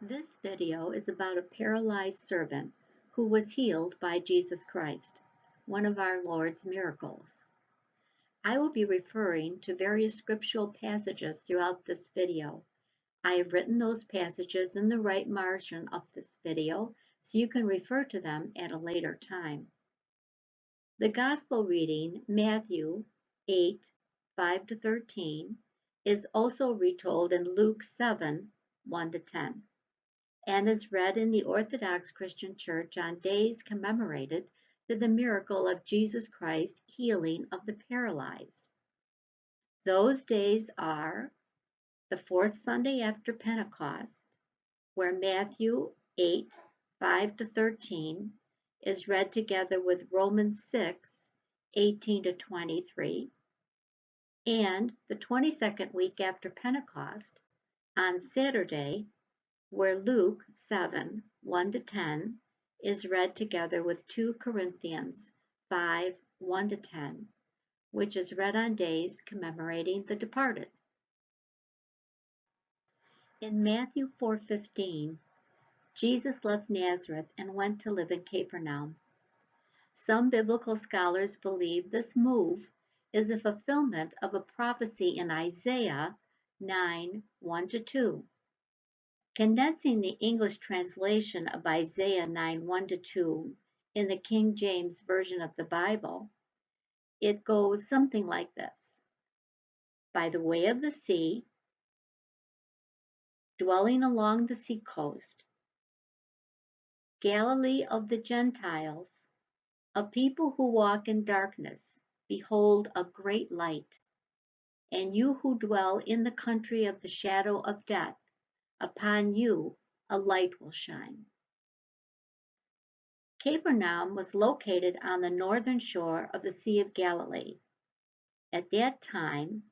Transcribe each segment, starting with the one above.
This video is about a paralyzed servant who was healed by Jesus Christ, one of our Lord's miracles. I will be referring to various scriptural passages throughout this video. I have written those passages in the right margin of this video so you can refer to them at a later time. The Gospel reading, Matthew 8, 5-13, is also retold in Luke 7, 1-10. And is read in the Orthodox Christian Church on days commemorated to the miracle of Jesus Christ healing of the paralyzed. Those days are the fourth Sunday after Pentecost, where Matthew 8, 5-13 is read together with Romans 6, 18-23, and the 22nd week after Pentecost, on Saturday, where Luke 7, 1-10 is read together with 2 Corinthians 5, 1-10, which is read on days commemorating the departed. In Matthew 4:15, Jesus left Nazareth and went to live in Capernaum. Some biblical scholars believe this move is a fulfillment of a prophecy in Isaiah 9, 1-2. Condensing the English translation of Isaiah 9, 1-2 in the King James Version of the Bible, it goes something like this. By the way of the sea, dwelling along the seacoast, Galilee of the Gentiles, a people who walk in darkness, behold a great light. And you who dwell in the country of the shadow of death, upon you a light will shine. Capernaum was located on the northern shore of the Sea of Galilee. At that time,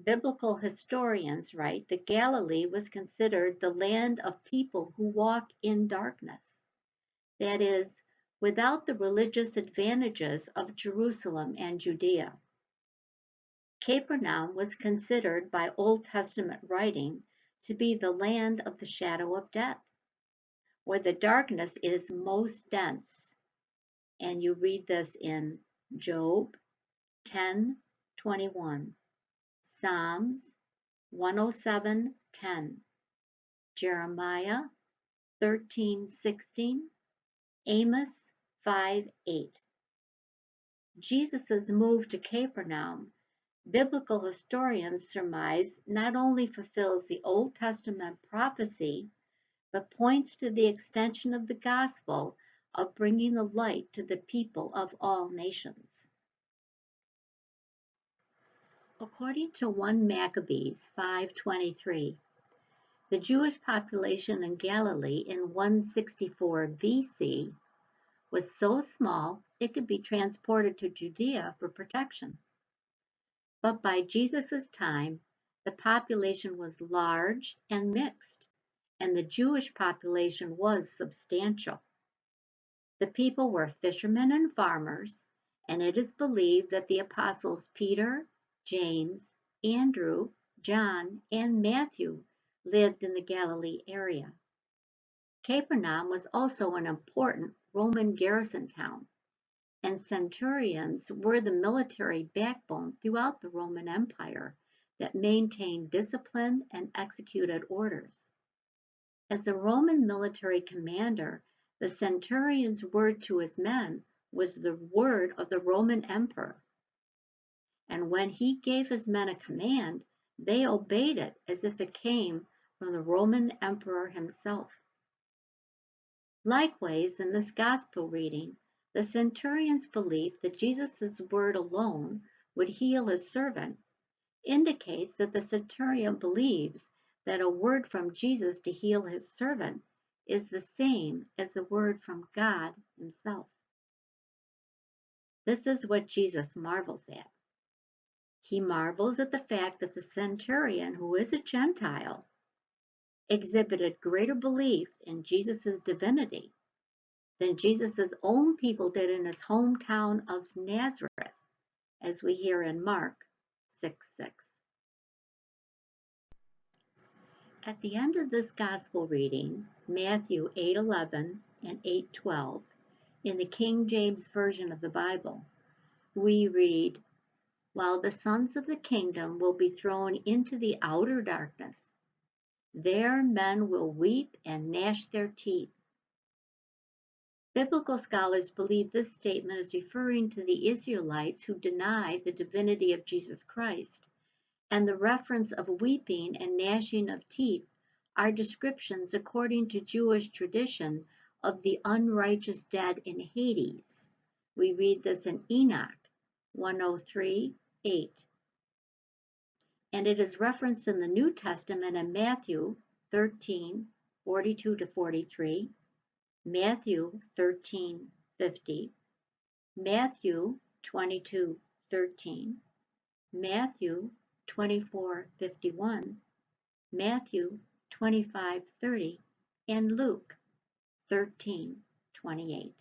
biblical historians write that Galilee was considered the land of people who walk in darkness, that is, without the religious advantages of Jerusalem and Judea. Capernaum was considered by Old Testament writing to be the land of the shadow of death, where the darkness is most dense. And you read this in Job 10:21, Psalms 107:10, Jeremiah 13:16, Amos 5:8. Jesus' move to Capernaum, biblical historians surmise, not only fulfills the Old Testament prophecy, but points to the extension of the gospel of bringing the light to the people of all nations. According to 1 Maccabees 5:23, the Jewish population in Galilee in 164 BC was so small it could be transported to Judea for protection. But by Jesus' time, the population was large and mixed, and the Jewish population was substantial. The people were fishermen and farmers, and it is believed that the apostles Peter, James, Andrew, John, and Matthew lived in the Galilee area. Capernaum was also an important Roman garrison town, and centurions were the military backbone throughout the Roman Empire that maintained discipline and executed orders. As a Roman military commander, the centurion's word to his men was the word of the Roman emperor. And when he gave his men a command, they obeyed it as if it came from the Roman emperor himself. Likewise, in this gospel reading, the centurion's belief that Jesus' word alone would heal his servant indicates that the centurion believes that a word from Jesus to heal his servant is the same as the word from God himself. This is what Jesus marvels at. He marvels at the fact that the centurion, who is a Gentile, exhibited greater belief in Jesus' divinity than Jesus' own people did in his hometown of Nazareth, as we hear in Mark 6:6. At the end of this gospel reading, Matthew 8:11 and 8:12, in the King James Version of the Bible, we read, "While the sons of the kingdom will be thrown into the outer darkness, there men will weep and gnash their teeth." Biblical scholars believe this statement is referring to the Israelites who deny the divinity of Jesus Christ, and the reference of weeping and gnashing of teeth are descriptions according to Jewish tradition of the unrighteous dead in Hades. We read this in Enoch 103:8. And it is referenced in the New Testament in Matthew 13:42-43, Matthew 13:50, Matthew 22:13, Matthew 24:51, Matthew 25:30, and Luke 13:28.